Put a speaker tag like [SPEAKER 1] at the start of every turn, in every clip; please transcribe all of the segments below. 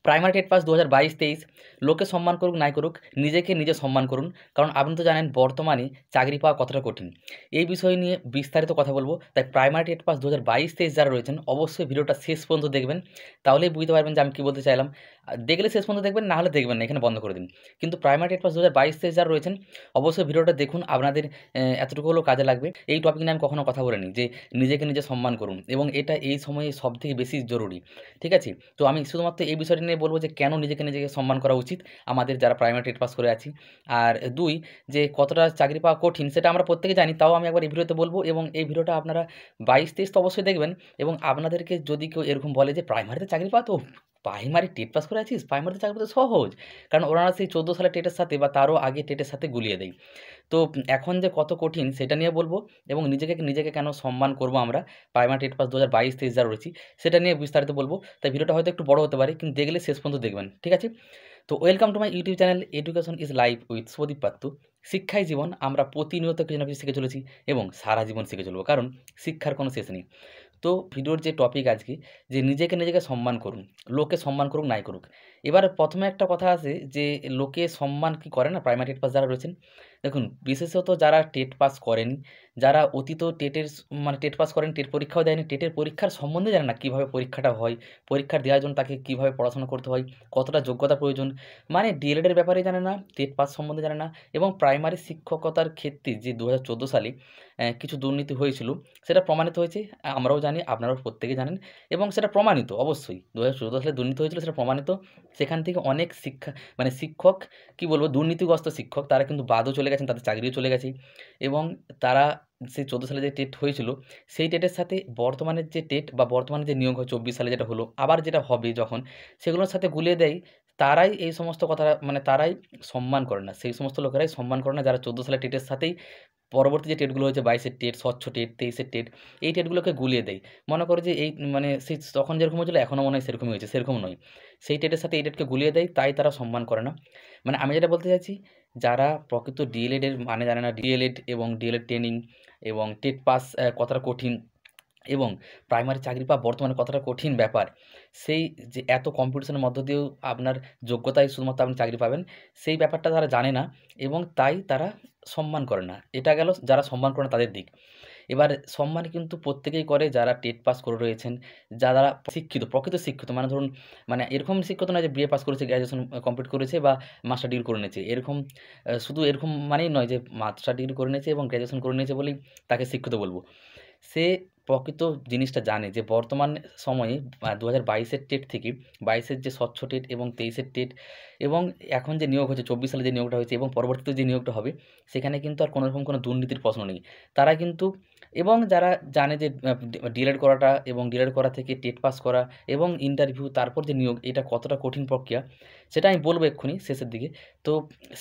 [SPEAKER 1] Primary TET pass 2022-23 লোকে সম্মান করুক নাই করুক, নিজেকে নিজে সম্মান করুন। কারণ আপনি তো জানেন বর্তমানে চাকরি পাওয়া কতটা কঠিন। এই বিষয় নিয়ে বিস্তারিত কথা বলবো। তাই প্রাইমারি টেট পাস 2022-23 যারা রয়েছেন অবশ্যই ভিডিওটা শেষ পর্যন্ত দেখবেন, তাহলেই বুঝতে পারবেন যে আমি কী বলতে চাইলাম। দেখলে শেষ পর্যন্ত দেখবেন, না হলে দেখবেন না, এখানে বন্ধ করে দিন। কিন্তু প্রাইমারি টেট পাস 2022-23 যারা রয়েছেন অবশ্যই ভিডিওটা দেখুন, আপনাদের এতটুকু হলেও কাজে লাগবে। এই টপিক নিয়ে আমি কখনো কথা বলিনি যে নিজেকে নিজে সম্মান করুন, এবং এটা এই সময়ে সবথেকে বেশি জরুরি। ঠিক আছে? তো আমি শুধুমাত্র এই বিষয়টি নিয়ে বলবো যে কেন নিজেকে নিজেকে সম্মান করা উচিত আমাদের যারা প্রাইমারি টেট পাস করে আছি। আর 2, যে কতটা চাকরি পাওয়া কঠিন সেটা আমরা প্রত্যেকে জানি, তাও আমি একবার এই ভিডিওতে বলবো। এবং এই ভিডিওটা আপনারা 22-23 তো অবশ্যই দেখবেন। এবং আপনাদেরকে যদি কেউ এরকম বলে যে প্রাইমারিতে চাকরি পাওয়া, তো প্রাইমারি টেট পাস করে আছিস, প্রাইমারিতে চাকরি পাওয়া তো সহজ, কারণ ওনারা সেই 14 সালের টেটের সাথে বা তারও আগে টেটের সাথে গুলিয়ে দেয়। তো এখন যে কত কঠিন সেটা নিয়ে বলবো, এবং নিজেকে নিজেকে কেন সম্মান করবো আমরা প্রাইমারি টেট পাস 2022-23 যারা রয়েছি সেটা নিয়ে বিস্তারিত বলবো। তাই ভিডিওটা হয়তো একটু বড় হতে পারে, কিন্তু দেখলে শেষ পর্যন্ত দেখবেন। ঠিক আছে? তো welcome to my YouTube channel education is life with Sudip পাত্র। শিক্ষাই জীবন, আমরা প্রতিনিয়ত কিছু না কিছু শিখে চলেছি এবং সারা জীবন শিখে চলবো, কারণ শিক্ষার কোনো শেষ নেই। তো ভিডিওর যে টপিক আজকে, যে নিজেকে নিজেকে সম্মান করুন, লোকে সম্মান করুক নাই করুক। এবার প্রথমে একটা কথা আছে যে লোকে সম্মান কি করে না প্রাইমারি টেট পাস যারা রয়েছেন। দেখুন, বিশেষত যারা টেট পাস করেনি, যারা অতীত টেটের মানে টেট পাস করেন, টেট পরীক্ষাও দেয়নি, টেটের পরীক্ষার সম্বন্ধে জানে না কীভাবে পরীক্ষাটা হয়, পরীক্ষা দেওয়ার জন্য তাকে কীভাবে পড়াশোনা করতে হয়, কতটা যোগ্যতা প্রয়োজন, মানে ডিএলএডের ব্যাপারে জানে না, টেট পাস সম্বন্ধে জানে না। এবং প্রাইমারি শিক্ষকতার ক্ষেত্রে যে 2014 সালে কিছু দুর্নীতি হয়েছিল সেটা প্রমাণিত হয়েছে। আমরাও জানি, আপনারাও প্রত্যেকে জানেন, এবং সেটা প্রমাণিত অবশ্যই 2014 সালে দুর্নীতি হয়েছিল, সেটা প্রমাণিত। সেখান থেকে অনেক শিক্ষক কী বলবো, দুর্নীতিগ্রস্ত শিক্ষক তারা কিন্তু বাদও চলে গেছেন, তাদের চাকরিও চলে গেছে। এবং তারা সেই 14 সালে যে টেট হয়েছিল সেই টেটের সাথে বর্তমানের যে টেট বা বর্তমানে যে নিয়োগ হয় 24 সালে যেটা হলো, আবার যেটা হবে যখন, সেগুলোর সাথে গুলিয়ে দেয়। তারাই এই সমস্ত কথা, মানে তারাই সম্মান করে না, সেই সমস্ত লোকেরাই সম্মান করে না যারা 14 সালে টেটের সাথেই পরবর্তী যে টেটগুলো হয়েছে 22-এর টেট, স্বচ্ছ টেট, 23-এর টেট, এই টেটগুলোকে গুলিয়ে দেয়। মনে করো যে এই মানে সেই তখন যেরকম হয়েছিল এখনও মনে হয় সেরকমই হয়েছে, সেরকম নয়। সেই টেটের সাথে এই টেটকে গুলিয়ে দেয়, তাই তারা সম্মান করে না। মানে আমি যেটা বলতে চাইছি, যারা প্রকৃত ডিএলএডের মানে জানে না, ডিএলএড এবং ডিএলএড ট্রেনিং এবং টেট পাস কতটা কঠিন, এবং প্রাইমারি চাকরি পাওয়া বর্তমানে কতটা কঠিন ব্যাপার, সেই যে এত কম্পিটিশনের মধ্য দিয়েও আপনার যোগ্যতায় শুধুমাত্র আপনি চাকরি পাবেন, সেই ব্যাপারটা তারা জানে না, এবং তাই তারা সম্মান করে না। এটা গেল যারা সম্মান করে না তাদের দিক। এবার সম্মান কিন্তু প্রত্যেকেই করে যারা টেট পাস করে রয়েছেন, যারা শিক্ষিত, প্রকৃত শিক্ষিত, মানে ধরুন, মানে এরকম শিক্ষিত নয় যে বিএ পাস করেছে, গ্র্যাজুয়েশন কমপ্লিট করেছে বা মাস্টার ডিগ্রি করে নিয়েছে, এরকম শুধু এরকম মানেই নয় যে মাস্টার ডিগ্রি করে নিয়েছে এবং গ্র্যাজুয়েশন করে নিয়েছে বলেই তাকে শিক্ষিত বলবো। সে প্রকৃত জিনিসটা জানে যে বর্তমান সময়ে 2022-এর টেট থেকে 22-এর যে স্বচ্ছ টেট এবং 23-এর টেট, এবং এখন যে নিয়োগ হয়েছে 24 সালে যে নিয়োগটা হয়েছে এবং পরবর্তীতে যে নিয়োগটা হবে, সেখানে কিন্তু আর কোনোরকম কোনো দুর্নীতির প্রশ্ন নেই। তারা কিন্তু, এবং যারা জানে যে ডিএলএড করাটা এবং ডিএলএড করা থেকে টেট পাস করা এবং ইন্টারভিউ তারপর যে নিয়োগ, এটা কতটা কঠিন প্রক্রিয়া সেটা আমি বলবো এক্ষুনি শেষের দিকে। তো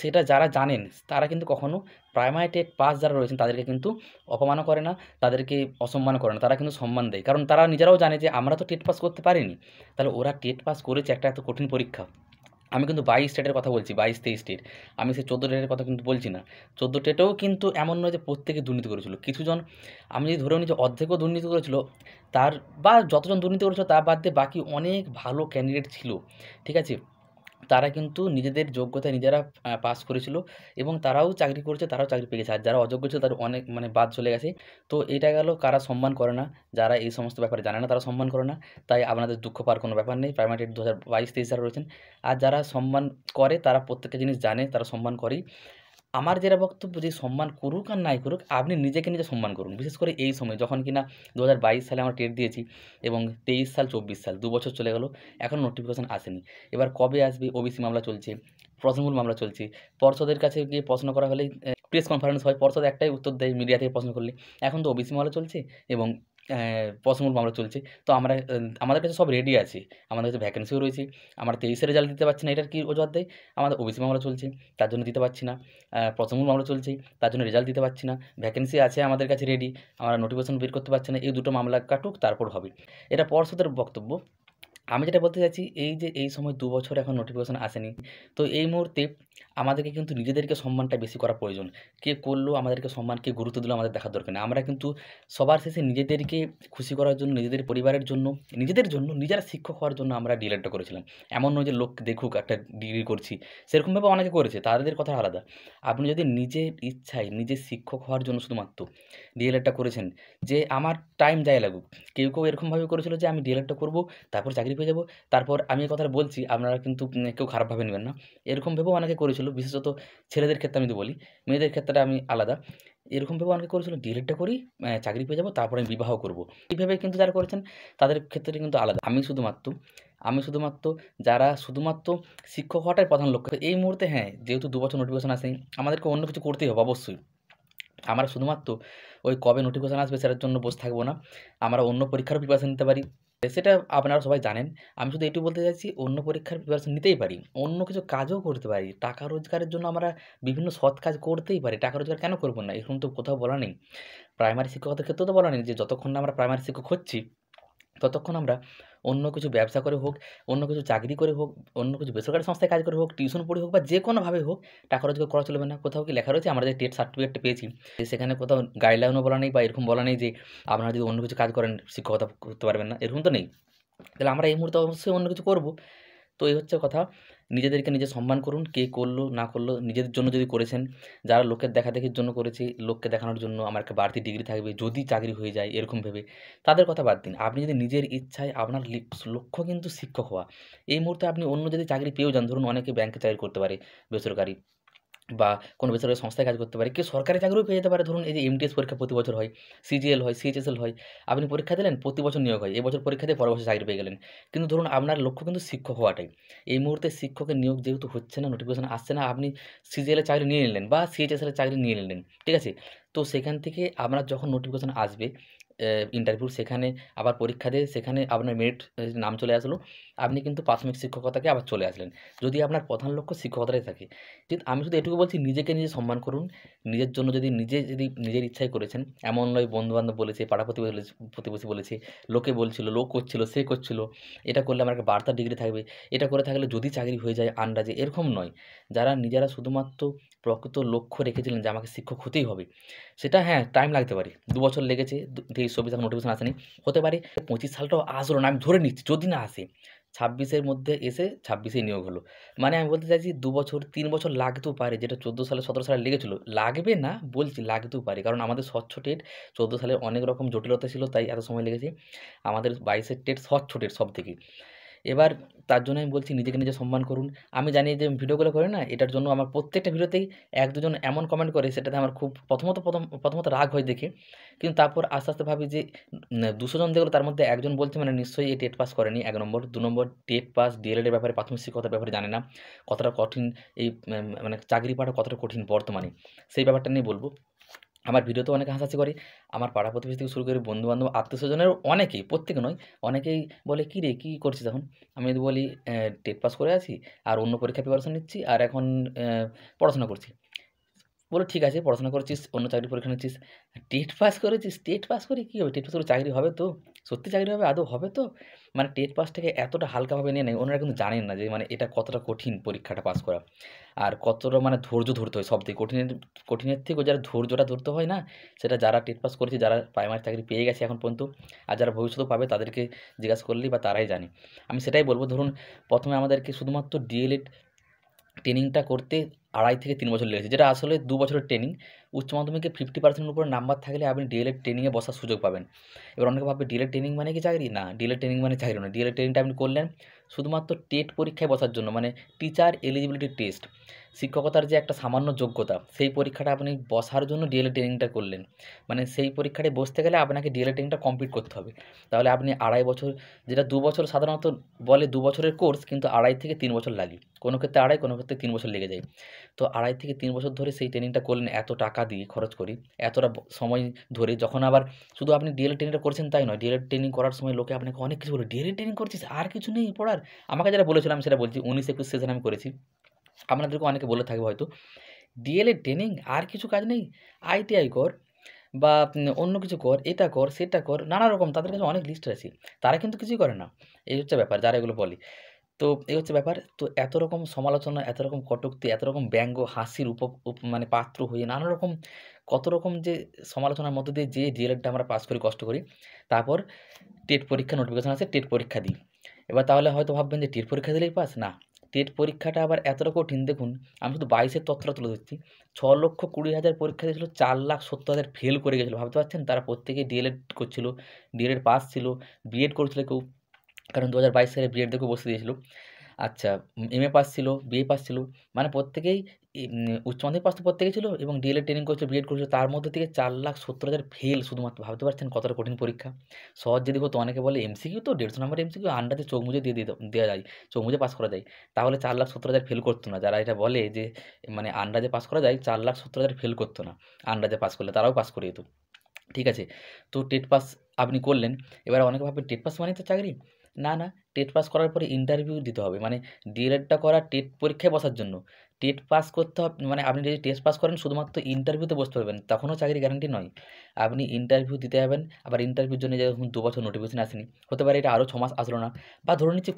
[SPEAKER 1] সেটা যারা জানেন তারা কিন্তু কখনো প্রাইমারি টেট পাস যারা রয়েছেন তাদেরকে কিন্তু অপমানও করে না, তাদেরকে অসম্মানও করে না, তারা কিন্তু সম্মান দেয়। কারণ তারা নিজেরাও জানে যে আমরা তো টেট পাস করতে পারিনি, তাহলে ওরা টেট পাস করেছে একটা এত কঠিন পরীক্ষা। আমি কিন্তু 22 টেটের কথা বলছি, 22-23 টেট, আমি সেই 14 টেটের কথা কিন্তু বলছি না। 14 টেটেও কিন্তু এমন নয় যে প্রত্যেকে দুর্নীতি করেছিল। কিছুজন, আমি যদি ধরেও নিই যে অর্ধেকও দুর্নীতি করেছিল, তার বা যতজন দুর্নীতি করেছিল তার বাদ দিয়ে বাকি অনেক ভালো ক্যান্ডিডেট ছিল। ঠিক আছে? তারা কিন্তু নিজেদের যোগ্যতায় নিজেরা পাস করেছিল এবং তারাও চাকরি করেছে, তারাও চাকরি পেয়ে গেছে। আর যারা অযোগ্য ছিল তাদের অনেক মানে বাদ চলে গেছে। তো এটা গেল কারা সম্মান করে না, যারা এই সমস্ত ব্যাপারে জানে না তারা সম্মান করে না। তাই আপনাদের দুঃখ পাওয়ার কোনো ব্যাপার নেই। প্রাইমারি টেট 2022-23 যারা রয়েছেন, আর যারা সম্মান করে তারা প্রত্যেকটা জিনিস জানে, তারা সম্মান করেই। আমার যেটা বক্তব্য, যে সম্মান করুক আর নাই করুক, আপনি নিজেকে নিজে সম্মান করুন। বিশেষ করে এই সময় যখন কিনা 2022 সালে আমরা টেট দিয়েছি এবং 23 সাল 24 সাল 2 বছর চলে গেল, এখনও নোটিফিকেশন আসেনি। এবার কবে আসবে? ওবিসি মামলা চলছে, প্রশ্নমূল মামলা চলছে। পর্ষদের কাছে গিয়ে প্রশ্ন করা হলেই প্রেস কনফারেন্স হয়, পর্ষদ একটাই উত্তর দেয় মিডিয়া থেকে প্রশ্ন করলে। এখন তো ওবিসি মামলা চলছে এবং প্রশ্নমূল মামলা চলছে। তো আমরা আমাদের কাছে সব রেডি আছে, আমাদের কাছে ভ্যাকেন্সিও রয়েছে। আমরা 23-এর রেজাল্ট দিতে পারছি না, এটার কী অজুহাত দেয়? আমাদের ওবিসি মামলা চলছে, তার জন্য দিতে পারছি না। প্রথমমূল মামলা চলছে, তার জন্য রেজাল্ট দিতে পারছি না। ভ্যাকেন্সি আছে আমাদের কাছে রেডি, আমরা নোটিফিকেশন বের করতে পারছি না। এই দুটো মামলা কাটুক, তারপর হবে। এটা পর্ষদের বক্তব্য। আমি যেটা বলতে চাচ্ছি এই যে এই সময় ২ বছর এখন নোটিফিকেশন আসেনি। তো এই মুহূর্তে আমাদেরকে কিন্তু নিজেদেরকে সম্মানটা বেশি করা প্রয়োজন। কে করলো আমাদেরকে সম্মান, কে গুরুত্ব দিলো আমাদের দেখার দরকার নেই। আমরা কিন্তু সবার শেষে নিজেদেরকে খুশি করার জন্য, নিজেদের পরিবারের জন্য, নিজেদের জন্য, নিজেরা শিক্ষক হওয়ার জন্য আমরা ডিএলএডটা করেছিলাম। এমন নয় যে লোক দেখুক একটা ডিগ্রি করছি। সেরকমভাবে অনেকে করেছে, তাদের কথা আলাদা। আপনি যদি নিজের ইচ্ছায় নিজে শিক্ষক হওয়ার জন্য শুধুমাত্র ডিএলএডটা করেছেন, যে আমার টাইম যাই লাগুক। কেউ এরকমভাবে করেছিল যে আমি ডিএলএডটা করব, তারপর চাকরি পেয়ে যাবো। তারপর আমি এই কথাটা বলছি, আপনারা কিন্তু কেউ খারাপভাবে নেবেন না। এরকম ভেবেও অনেকে করেছিল, বিশেষত ছেলেদের ক্ষেত্রে আমি যদি বলি, মেয়েদের ক্ষেত্রে আমি আলাদা। এরকম ভেবেও অনেকে করেছিল ডিএলএডটা করি, চাকরি পেয়ে যাবো, তারপরে আমি বিবাহ করব। এই ভেবে কিন্তু যারা করেছেন তাদের ক্ষেত্রে কিন্তু আলাদা। আমি শুধুমাত্র যারা শুধুমাত্র শিক্ষক হওয়াটাই প্রধান লক্ষ্য। তো এই মুহূর্তে হ্যাঁ, যেহেতু ২ বছর নোটিফিকেশন আসেনি, আমাদেরকে অন্য কিছু করতেই হবে অবশ্যই। আমরা শুধুমাত্র ওই কবে নোটিফিকেশন আসবে সেটার জন্য বসে থাকবো না। আমরা অন্য পরীক্ষারও প্রিপারেশন নিতে পারি। সেটা আপনারা সবাই জানেন। আমি শুধু এটুকু বলতে চাইছি, অন্য পরীক্ষার প্রিপারেশন নিতেই পারি। অন্য কিছু কাজও করতে পারি। টাকা রোজগারের জন্য আমরা বিভিন্ন সৎ কাজ করতেই পারি। টাকা রোজগার কেন করব না? এরকম তো কোথাও বলা নেই। প্রাইমারি শিক্ষকতার ক্ষেত্রেও তো বলা নেই যে যতক্ষণ না আমরা প্রাইমারি শিক্ষক হচ্ছি, ততক্ষণ আমরা অন্য কিছু ব্যবসা করে হোক, অন্য কিছু চাকরি করে হোক, অন্য কিছু বেসরকারি সংস্থায় কাজ করে হোক, টিউশন পড়ে হোক বা যে কোনোভাবে হোক, টাকা রোজগার করা চলবে না। কোথাও কি লেখা রয়েছে? আমরা যে টেট সার্টিফিকেটটা পেয়েছি, সেখানে কোথাও গাইডলাইনও বলা নেই বা এরকম বলা নেই যে আপনারা যদি অন্য কিছু কাজ করেন শিক্ষকতা করতে পারবেন না, এরকম তো নেই। তাহলে আমরা এই মুহূর্তে অবশ্যই অন্য কিছু করব। তো এই হচ্ছে কথা। নিজেদেরকে নিজে সম্মান করুন। কে করলো না করলো, নিজেদের জন্য যদি করেছেন, যারা লোকের দেখাদেখির জন্য করেছে, লোককে দেখানোর জন্য আমার একটা বাড়তি ডিগ্রি থাকবে, যদি চাকরি হয়ে যায় এরকম ভেবে, তাদের কথা বাদ দিন। আপনি যদি নিজের ইচ্ছায় আপনার লক্ষ্য কিন্তু শিক্ষক হওয়া। এই মুহূর্তে আপনি অন্য যদি চাকরি পেয়েও যান, ধরুন অনেকে ব্যাংকে চাকরি করতে পারে বেসরকারি, বা কোনো বেসরকারি সংস্থায় কাজ করতে পারে। কেউ সরকারি চাকরিও পেয়ে যেতে পারে। ধরুন এই যে এমটিএস পরীক্ষা প্রতি বছর হয়, সিজিএল হয়, সিএইচএসএল হয়। আপনি পরীক্ষা দিলেন, প্রতি বছর নিয়োগ হয়। এবছর পরীক্ষা দিয়ে পরের বছর চাকরি পেয়ে গেলেন। কিন্তু ধরুন আপনার লক্ষ্য কিন্তু শিক্ষক হওয়াটাই। এই মুহূর্তে শিক্ষকের নিয়োগ যেহেতু হচ্ছে না, নোটিফিকেশন আসছে না, আপনি সিজিএল এর চাকরি নিয়ে নিলেন বা সিএইচএসএল এর চাকরি নিয়ে নিলেন। ঠিক আছে? তো সেখান থেকে আপনার যখন নোটিফিকেশন আসবে ইন্টারভিউ, সেখানে আবার পরীক্ষা দিয়ে সেখানে আপনার মেরিট নাম চলে আসলো। আপনি কিন্তু প্রাথমিক শিক্ষকতাকে আবার চলে আসলেন। যদি আপনার প্রধান লক্ষ্য শিক্ষকতাই থাকে। কিন্তু আমি শুধু এটুকু বলছি, নিজেকে নিজে সম্মান করুন। নিজের জন্য যদি নিজের ইচ্ছায় করেছেন, এমন নয় বন্ধু-বান্ধব বলেছে, প্রতিবেশী বলেছে, লোকে বলছিল, লোক করছিল, সে করছিল। এটা করলে আমার একটা বার্তা ডিগ্রি থাকবে। এটা করে থাকলে যদি চাকরি হয়ে যায় আন্দাজে, এরকম নয়। যারা নিজেরা শুধুমাত্র প্রকৃত লক্ষ্য রেখেছিলেন যে আমাকে শিক্ষক হতেই হবে, সেটা হ্যাঁ, টাইম লাগতে পারে। ২ বছর লেগেছে, ২৩-২৪ এখন নোটিফিকেশন আসেনি। হতে পারে ২৫ সালটাও আসলো না, আমি ধরে নিচ্ছি যদি না আসে। ২৬ এর মধ্যে এসে ২৬ এই নিয়োগ হলো। মানে আমি বলতে চাইছি ২ বছর ৩ বছর লাগতেও পারে, যেটা ১৪ সালে ১৭ সালে লেগেছিল। লাগবে না বলছি, লাগতেও পারে। কারণ আমাদের স্বচ্ছ টেট ১৪ সালে অনেক রকম জটিলতা ছিল, তাই এত সময় লেগেছে। আমাদের ২২ এর টেট স্বচ্ছ টেট সবথেকে। এবার তার জন্য আমি বলছি নিজেকে নিজে সম্মান করুন। আমি জানি যে ভিডিওগুলো করি না, এটার জন্য আমার প্রত্যেকটা ভিডিওতেই ১-২ জন এমন কমেন্ট করে, সেটাতে আমার খুব প্রথমত রাগ হয় দেখে। কিন্তু তারপর আস্তে, আস্তে ভাবি যে ২০০ জন দেখলো, তার মধ্যে একজন বলছে মানে নিশ্চয়ই এ টেট পাস করেনি ১ নম্বর। ২ নম্বর টেট পাস ডিএলএড এর ব্যাপারে, প্রাথমিক শিক্ষকতার ব্যাপারে জানে না। কতটা কঠিন এই মানে চাকরি পাওয়াটা কতটা কঠিন বর্তমানে। সেই ব্যাপারটা নিয়ে বলব। আমার ভিডিওতেও অনেকে হাসাহাসি করে। আমার পাড়া প্রতিবেশী থেকে শুরু করে বন্ধু-বান্ধব, আত্মীয়স্বজনেরও অনেকেই, প্রত্যেকে নয়, অনেকেই বলে, "কিরে কি করছিস এখন?" আমি যদি বলি, টেট পাস করে আছি আর অন্য পরীক্ষার প্রিপারেশন নিচ্ছি আর এখন পড়াশোনা করছি।" বলল, "ঠিক আছে, পড়াশোনা করছিস, অন্য চাকরির পরীক্ষা নিচ্ছিস। টেট পাস করেছিস? টেট পাস করে কি হবে? টেট পাস করে চাকরি হবে তো? সত্যি চাকরি হবে? আদৌ হবে তো?" মানে টেট পাসটাকে এতটা হালকাভাবে নিয়ে নেয়। ওনারা কিন্তু জানেন না যে মানে এটা কতটা কঠিন পরীক্ষাটা পাস করা। আর কতটা মানে ধৈর্য ধরতে হয় সবথেকে। কঠিনের থেকেও যারা ধৈর্যটা ধরতে হয় না, সেটা যারা টেট পাস করেছে, যারা প্রাইমারি চাকরি পেয়ে গেছে এখন পর্যন্ত, আর যারা ভবিষ্যতেও পাবে তাদেরকে জিজ্ঞাসা করলেই বা তারাই জানে। আমি সেটাই বলব, ধরুন ১ম এ আমাদেরকে শুধুমাত্র ডিএলএড ট্রেনিংটা করতে ২.৫ থেকে ৩ বছর লেগেছে। যেটা আসলে ২ বছরের ট্রেনিং। উচ্চ মাধ্যমিকে 50% এর উপরে নাম্বার থাকলে আপনি ডিএলএড ট্রেনিংয়ে বসার সুযোগ পাবেন। এবার অনেকে ভাববে ডিএলএড ট্রেনিং মানে কি চাকরি? না, ডিএলএড ট্রেনিং মানে চাকরি নয়। ডিএলএড ট্রেনিংটা আপনি করলেন শুধুমাত্র টেট পরীক্ষায় বসার জন্য, মানে টিচার এলিজিবিলিটি টেস্ট। শিক্ষকতার যে একটা সামান্য যোগ্যতা, সেই পরীক্ষাটা আপনি বসার জন্য ডিএলএড ট্রেনিংটা করলেন। মানে সেই পরীক্ষাটায় বসতে গেলে আপনাকে ডিএলএড ট্রেনিংটা কমপ্লিট করতে হবে। তাহলে আপনি ২.৫ বছর, যেটা ২ বছর সাধারণত বলে ২ বছরের কোর্স, কিন্তু ২.৫ থেকে ৩ বছর লাগে। কোনো ক্ষেত্রে ২.৫, কোনো ক্ষেত্রে ৩ বছর লেগে যায়। তো ২.৫ থেকে ৩ বছর ধরে সেই ট্রেনিংটা করলেন, এত টাকা দিয়ে খরচ করি, এতটা সময় ধরে। যখন আবার শুধু আপনি ডিএলএড ট্রেনিংটা করছেন তাই নয়, ডিএলএড ট্রেনিং করার সময় লোকে আপনাকে অনেক কিছু বলে, "ডিএলএড ট্রেনিং করছিস? আর কিছু নেই পড়ার?" আমাকে যারা বলেছিল আমি সেটা বলছি, ১৯-২১ সেশন আমি করেছি। আপনাদেরকেও অনেকে বলে থাকবে হয়তো, "ডিএলএড ট্রেনিং আর কিছু কাজ নেই? আইটিআই কর।" বা অন্য কিছু কর, এটা কর, সেটা কর, নানা রকম তাদের কাছে অনেক লিস্ট আছে। তারা কিন্তু কিছুই করে না। এই হচ্ছে ব্যাপার যারা এগুলো বলে। তো এই হচ্ছে ব্যাপার। তো এত রকম সমালোচনা, এত রকম কটূক্তি, এত রকম ব্যঙ্গ, হাসির মানে পাত্র হয়ে নানা রকম কত রকম যে সমালোচনার মধ্য দিয়ে যে ডিএলএডটা আমরা পাস করি কষ্ট করি। তারপর টেট পরীক্ষা নোটিফিকেশন আসে, টেট পরীক্ষা দিই। এবার তাহলে হয়তো ভাববেন যে টেট পরীক্ষা দিলেই পাস? না, টেট পরীক্ষাটা আবার এতটা কঠিন দেখুন, আমি শুধু 22-এর তথ্যটা তুলে ধরছি। 6,20,000 পরীক্ষা দিয়েছিল, 4,70,000 ফেল করে গেছিলো। ভাবতে পারছেন? তারা প্রত্যেকেই ডিএলএড করছিল, ডিএলএড পাস ছিল, বিএড করেছিল কেউ। কারণ 2022 সালে বিএড দেখেও বসতে দিয়েছিল। আচ্ছা, এমএ পাস ছিল, বিএ পাস ছিল। মানে প্রত্যেকেই উচ্চ মাধ্যমিক পাস তো প্রত্যেকেই ছিল এবং ডিএলএড ট্রেনিং করেছিল, বিএড করেছিল। তার মধ্যে থেকে 4,70,000 ফেল শুধুমাত্র। ভাবতে পারছেন কতটা কঠিন পরীক্ষা? সহজ যদি হতো, অনেকে বলে এমসিকিউ তো 150 নম্বরের এমসিকিউ আন্দাজে চোখ মুজে দিয়ে দেওয়া যায়, চোখ মুজে পাস করা যায়। তাহলে 4,70,000 ফেল করতো না। যারা এটা বলে যে মানে আন্দাজে পাস করা যায়, 4,70,000 ফেল করতো না আন্দাজে পাস করলে, তারাও পাস করে যেত। ঠিক আছে? তো টেট পাস আপনি করলেন। এবার অনেকে ভাববে টেট পাস মানেই তো চাকরি। না, না, টেট পাস করার পরে ইন্টারভিউ দিতে হবে। মানে ডিএলএডটা করা টেট পরীক্ষায় বসার জন্য। টেট পাস করতে হবে মানে আপনি যদি টেস্ট পাস করেন শুধুমাত্র ইন্টারভিউতে বসতে পারবেন। তখনও চাকরি গ্যারান্টি নয়। আপনি ইন্টারভিউ দিতে যাবেন, আবার ইন্টারভিউর জন্য যখন 2 বছর নোটিফিকেশন আসেনি, হতে পারে এটা আরও 6 মাস আসলো না। বা ধরে নিচ্ছি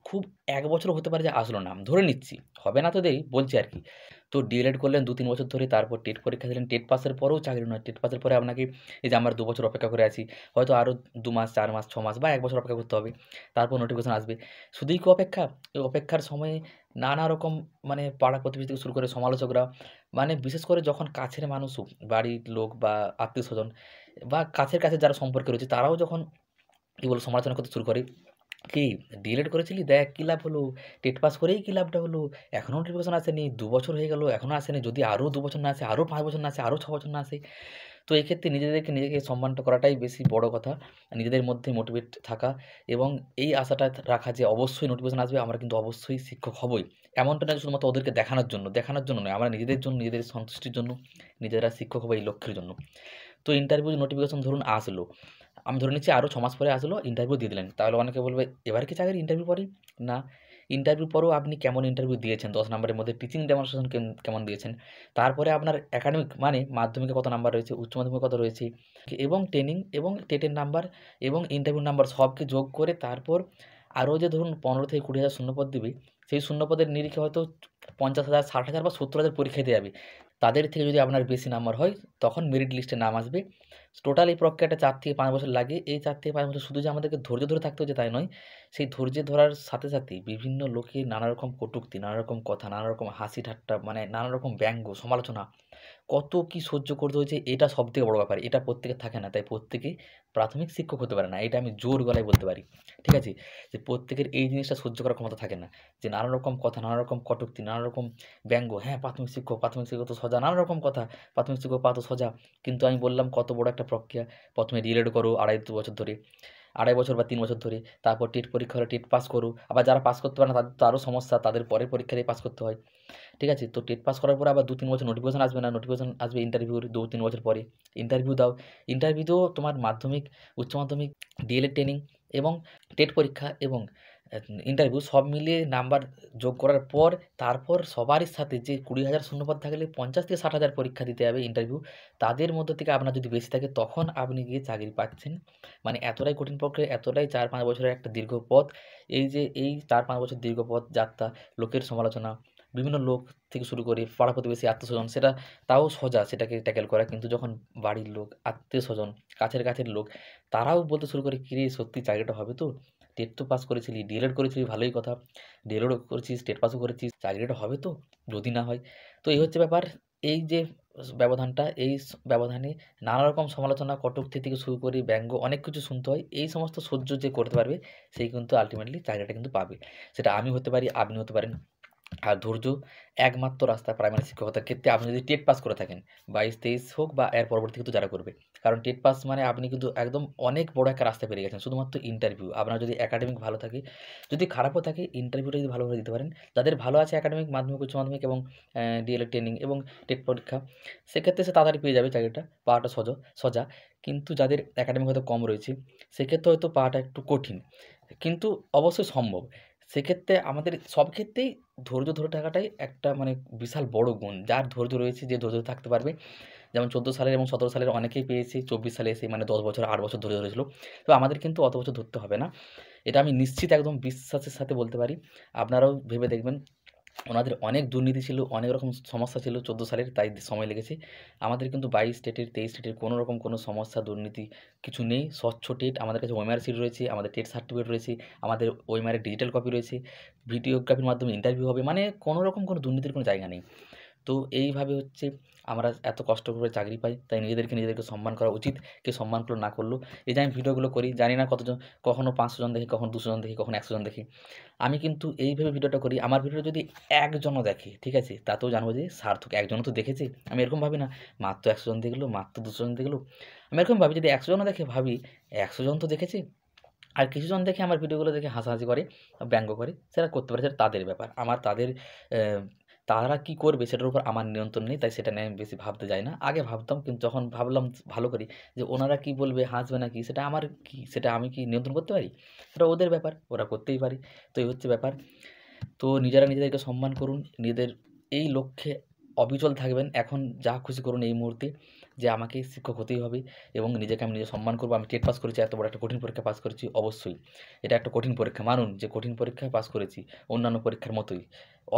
[SPEAKER 1] খুব 1 বছরও হতে পারে যে আসলো না। ধরে নিচ্ছি। হবে না তো বলছি আরকি। তো ডিএলএড করলেন 2-3 বছর ধরে, তারপর টেট পরীক্ষা দিলেন। টেট পাসের পরেও চাকরি নয়। টেট পাসের পরে আপনাকে এই যে আমরা 2 বছর অপেক্ষা করে আছি, হয়তো আরও 2 মাস, 4 মাস, 6 মাস বা 1 বছর অপেক্ষা করতে হবে। তারপর নোটিফিকেশন আসবে। শুধুই কি অপেক্ষা? এই অপেক্ষার সময়ে নানা রকম মানে পাড়া প্রতিবেশী থেকে শুরু করে সমালোচকরা, মানে বিশেষ করে যখন কাছের মানুষও, বাড়ির লোক বা আত্মীয়স্বজন বা কাছের যারা সম্পর্কে রয়েছে, তারাও যখন কি বলবো সমালোচনা করতে শুরু করে, "কি ডিএলএড করেছিলি? দেখ কি লাভ হলো? টেট পাস করেই কি লাভটা হলো? এখনও নোটিফিকেশন আসেনি। ২ বছর হয়ে গেল, এখনও আসেনি। যদি আরও ২ বছর না আসে, আরও 5 বছর না আসে, আরও 6 বছর না আসে?" তো এক্ষেত্রে নিজেকে সম্মানটা করাটাই বেশি বড় কথা। নিজেদের মধ্যে মোটিভেট থাকা এবং এই আশাটা রাখা যে অবশ্যই নোটিফিকেশন আসবে, আমরা কিন্তু অবশ্যই শিক্ষক হবই। এমনটা না যে শুধুমাত্র ওদেরকে দেখানোর জন্য নয়। আমরা নিজেদের জন্য, নিজেদের সন্তুষ্টির জন্য, নিজেরা শিক্ষক হবো এই লক্ষ্যের জন্য। তো ইন্টারভিউ নোটিফিকেশন ধরুন আসলো। আমি ধরে নিচ্ছি আরও 6 মাস পরে আসলো, ইন্টারভিউ দিয়ে দিলেন। তাহলে অনেকে বলবে, "এবার কি চাকরি ইন্টারভিউ পরেই?" না, ইন্টারভিউ পরেও আপনি কেমন ইন্টারভিউ দিয়েছেন, 10 নাম্বারের মধ্যে টিচিং ডেমনস্ট্রেশন কেমন দিয়েছেন। তারপরে আপনার একাডেমিক মানে মাধ্যমিকে কত নাম্বার রয়েছে, উচ্চ মাধ্যমিকে কত রয়েছে এবং ট্রেনিং এবং টেটের নাম্বার এবং ইন্টারভিউর নাম্বার সবকে যোগ করে তারপর আরও যে ধরুন 15 থেকে 20,000 শূন্যপদ দিবে, সেই শূন্যপদের নিরিখে হয়তো 50,000, 60,000 বা 70,000 পরীক্ষা দিতে যাবে। তাদের থেকে যদি আপনার বেশি নাম্বার হয়, তখন মেরিট লিস্টে নাম আসবে। টোটাল এই প্রক্রিয়াটা 4 থেকে 5 বছর লাগে। এই 4 থেকে 5 বছর শুধু যে আমাদেরকে ধৈর্য ধরে থাকতে হচ্ছে তাই নয়। সেই ধৈর্য ধরার সাথে, সাথেই বিভিন্ন লোকের নানা রকম কটূক্তি, নানা রকম কথা, নানা রকম হাসি ঠাট্টা মানে নানা রকম ব্যঙ্গ, সমালোচনা কত কি সহ্য করতে হয়েছে, এটা সবথেকে বড় ব্যাপার। এটা প্রত্যেকের থাকে না। তাই প্রত্যেকে প্রাথমিক শিক্ষক হতে পারে না। এটা আমি জোর গলায় বলতে পারি। ঠিক আছে? যে প্রত্যেকের এই জিনিসটা সহ্য করার ক্ষমতা থাকে না। যে নানা রকম কথা, নানা রকম কটূক্তি, নানা রকম ব্যঙ্গ। হ্যাঁ, প্রাথমিক শিক্ষক তো সোজা, নানা রকম কথা। প্রাথমিক শিক্ষক পাওয়া তো সোজা। কিন্তু আমি বললাম কত বড় একটা প্রক্রিয়া। ১ম এ ডিএলএড করো ২.৫ বছর ধরে। ২.৫ বছর বা ৩ বছর ধরে। তারপর টেট পরীক্ষা হলে টেট পাস করো। আবার যারা পাস করতে পারে না তাদের তো আরও সমস্যা। তাদের পরের পরীক্ষা দিয়ে পাস করতে হয়। ঠিক আছে? তো টেট পাস করার পরে আবার ২-৩ বছর নোটিফিকেশন আসবে না। নোটিফিকেশন আসবে ইন্টারভিউর ২-৩ বছর পরে। ইন্টারভিউ দাও। ইন্টারভিউতেও তোমার মাধ্যমিক, উচ্চ মাধ্যমিক, ডিএলএড ট্রেনিং এবং টেট পরীক্ষা এবং ইন্টারভিউ সব মিলিয়ে নাম্বার যোগ করার পর তারপর সবারই সাথে যে 20,000 শূন্যপদ থাকলে 50,000-60,000 পরীক্ষা দিতে হবে ইন্টারভিউ। তাদের মধ্য থেকে আপনার যদি বেশি থাকে তখন আপনি গিয়ে চাকরি পাচ্ছেন। মানে এতটাই কঠিন প্রক্রিয়া, এতটাই ৪-৫ বছরের একটা দীর্ঘ পথ। এই যে এই ৪-৫ বছর দীর্ঘ পথ যাত্রা, লোকের সমালোচনা, বিভিন্ন লোক থেকে শুরু করে পাড়া প্রতিবেশী, আত্মীয়স্বজন সেটা তাও সোজা সেটাকে ট্যাকেল করা। কিন্তু যখন বাড়ির লোক, আত্মীয়স্বজন, কাছের লোক তারাও বলতে শুরু করে, "কিরে সত্যি চাকরিটা হবে তো? টেট তো পাস করেছিলি, ডিএলএড করেছিলি ভালোই কথা। ডিএলএডও করেছিস, টেট পাসও করেছিস, চাকরিটা হবে তো? যদি না হয়?" তো এই হচ্ছে ব্যাপার। এই যে ব্যবধানটা, এই ব্যবধানে নানা রকম সমালোচনা, কটূক্তি থেকে শুরু করে ব্যঙ্গ অনেক কিছু শুনতে হয়। এই সমস্ত সহ্য যে করতে পারবে সেই কিন্তু আল্টিমেটলি চাকরিটা কিন্তু পাবে। সেটা আমি হতে পারি, আপনি হতে পারেন। আর ধৈর্য একমাত্র রাস্তা প্রাইমারি শিক্ষকতার ক্ষেত্রে আপনি যদি টেট পাস করে থাকেন, ২২-২৩ হোক বা এর পরবর্তী কিন্তু যারা করবে। কারণ টেট পাস মানে আপনি কিন্তু একদম অনেক বড় একটা রাস্তায় পেরিয়ে গেছেন। শুধুমাত্র ইন্টারভিউ। আপনার যদি একাডেমিক ভালো থাকে, যদি খারাপও থাকে ইন্টারভিউটা যদি ভালোভাবে দিতে পারেন, যাদের ভালো আছে একাডেমিক, মাধ্যমিক, উচ্চ মাধ্যমিক এবং ডিএলএড ট্রেনিং এবং টেট পরীক্ষা, সেক্ষেত্রে সে তাড়াতাড়ি পেয়ে যাবে চাকরিটা। পাওয়াটা সোজা। কিন্তু যাদের একাডেমিক হয়তো কম রয়েছে, সেক্ষেত্রে হয়তো পাওয়াটা একটু কঠিন। কিন্তু অবশ্যই সম্ভব। সেক্ষেত্রে আমাদের সব ক্ষেত্রেই ধৈর্য ধরে থাকাটাই একটা মানে বিশাল বড় গুণ। যার ধৈর্য রয়েছে, যে ধৈর্য ধরে থাকতে পারবে, যেমন 14 সালের এবং 17 সালের অনেকেই পেয়েছে, 24 সালে এসে মানে 10 বছর 8 বছর ধরে ধরেছিল। তো আমাদের কিন্তু অত বছর ধরতে হবে না। এটা আমি নিশ্চিত একদম বিশ্বাসের সাথে বলতে পারি। আপনারাও ভেবে দেখবেন, ওনাদের অনেক দুর্নীতি ছিল, অনেক রকম সমস্যা ছিল 14 সালের, তাই সময় লেগেছে। আমাদের কিন্তু 22 স্টেটের 23 স্টেটের কোনো রকম কোনো সমস্যা, দুর্নীতি কিছু নেই। স্বচ্ছ টেট, আমাদের কাছে ওএমআর শিট রয়েছে, আমাদের টেট সার্টিফিকেট রয়েছে, আমাদের ওএমআর এর ডিজিটাল কপি রয়েছে, ভিডিওগ্রাফির মাধ্যমে ইন্টারভিউ হবে। মানে কোনো রকম কোনো দুর্নীতির কোনো জায়গা নেই। তো এইভাবে হচ্ছে আমরা এত কষ্ট করে চাকরি পাই, তাই নিজেদেরকে সম্মান করা উচিত। কেউ সম্মান করলো না করলো, এই যে আমি ভিডিওগুলো করি, জানি না কতজন, কখনো 500 জন দেখি, কখনো 200 জন দেখি, কখনো 100 জন দেখি। আমি কিন্তু এইভাবে ভিডিওটা করি, আমার ভিডিও যদি একজনও দেখে, ঠিক আছে, তাতেও জানবো যে সার্থক, একজনও তো দেখেছে। আমি এরকম ভাবি না মাত্র 100 জন দেখলো, মাত্র 200 জন দেখলো। আমি এরকম ভাবি যদি 100 জনও দেখে, ভাবি 100 জন তো দেখেছে। আর কিছুজন দেখে আমার ভিডিওগুলো দেখে হাসাহাসি করে, ব্যঙ্গ করে, সেটা করতে পারে, সেটা তাদের ব্যাপার। আমার তাদের তারা কী করবে সেটার উপর আমার নিয়ন্ত্রণ নেই, তাই সেটা নিয়ে আমি বেশি ভাবতে যাই না। আগে ভাবতাম, কিন্তু যখন ভাবলাম ভালো করে যে ওনারা কী বলবে, হাসবে না কি, সেটা আমার কি, সেটা আমি কি নিয়ন্ত্রণ করতে পারি? সেটা ওদের ব্যাপার, ওরা করতেই পারে। তো এই হচ্ছে ব্যাপার। তো নিজেরা নিজেদেরকে সম্মান করুন, নিজেদের এই লক্ষ্যে অবিচল থাকবেন। এখন যা খুশি করুন এই মুহূর্তে, যে আমাকে শিক্ষক হতেই হবে এবং নিজেকে আমি নিজে সম্মান করব। আমি টেট পাস করেছি, এত বড় একটা কঠিন পরীক্ষা পাস করেছি, অবশ্যই এটা একটা কঠিন পরীক্ষা, মানুন যে কঠিন পরীক্ষায় পাস করেছি, অন্যান্য পরীক্ষার মতোই।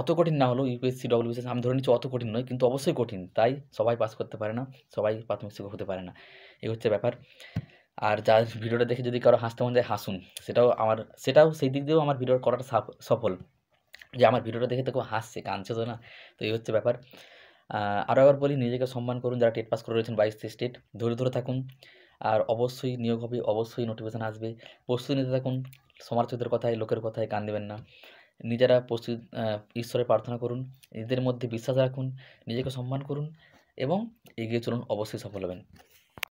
[SPEAKER 1] অত কঠিন না হলেও ইউপিএসসি, ডব্লিউবিসিএস আমি ধরে নিচ্ছি অত কঠিন নয়, কিন্তু অবশ্যই কঠিন। তাই সবাই পাস করতে পারে না, সবাই প্রাথমিক শিক্ষক হতে পারে না। এই হচ্ছে ব্যাপার। আর যার ভিডিওটা দেখে যদি কারো হাসতে মন যায়, হাসুন। সেটাও সেই দিক দিয়েও আমার ভিডিও করাটা সফল, যে আমার ভিডিওটা দেখে তো কেউ হাসছে, কাঁদছে তো না। তো এই হচ্ছে ব্যাপার। আরও একবার বলি, নিজেকে সম্মান করুন। যারা টেট পাস করে রয়েছেন 22টি স্টেট, ধরে থাকুন। আর অবশ্যই নিয়োগ হবে, অবশ্যই নোটিফিকেশান আসবে। প্রস্তুতি নিতে থাকুন, সমালোচকদের কথায়, লোকের কথায় কান দেবেন না। নিজেরা ঈশ্বরে প্রার্থনা করুন, নিজেদের মধ্যে বিশ্বাস রাখুন, নিজেকে সম্মান করুন এবং এগিয়ে চলুন, অবশ্যই সফল হবেন।